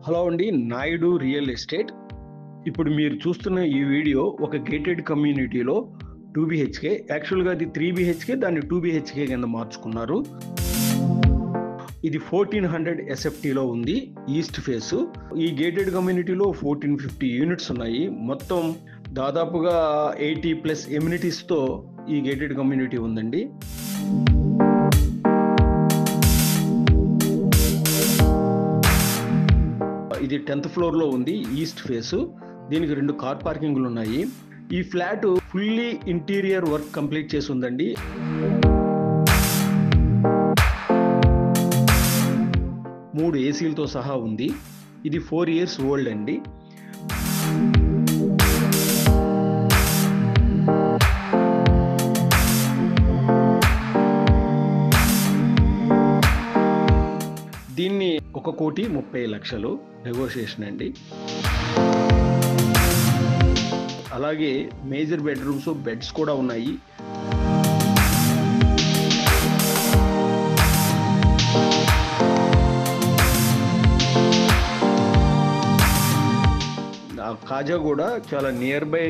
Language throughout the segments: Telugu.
హలో అండి, నాయుడు రియల్ ఎస్టేట్. ఇప్పుడు మీరు చూస్తున్న ఈ వీడియో ఒక గేటెడ్ కమ్యూనిటీలో 2 BHK, యాక్చువల్గా అది 3 BHK, దాన్ని 2 BHK కింద మార్చుకున్నారు. ఇది 1400 SFTలో ఉంది, ఈస్ట్ ఫేస్. ఈ గేటెడ్ కమ్యూనిటీలో 1450 యూనిట్స్ ఉన్నాయి. మొత్తం దాదాపుగా 80+ ఎమ్యూనిటీస్తో ఈ గేటెడ్ కమ్యూనిటీ ఉందండి. ఇది 10th ఫ్లోర్లో ఉంది, ఈస్ట్ ఫేసు. దీనికి 2 కార్ పార్కింగ్లు ఉన్నాయి. ఈ flat fully interior work complete చేసి ఉందండి. మూడు ఏసీలతో సహా ఉంది. ఇది 4 years ఓల్డ్ అండి. దీన్ని 1,30,00,000 నెగోషియేషన్ అండి. అలాగే మేజర్ బెడ్రూమ్స్, బెడ్స్ కూడా ఉన్నాయి. కాజాగూడ చాలా నియర్ బై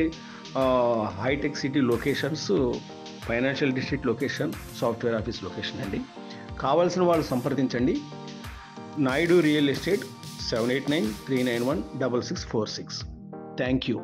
హైటెక్ City locations, financial district location, software office location అండి. కావాల్సిన వాళ్ళు సంప్రదించండి. Naidu real estate 7893916646. Thank you.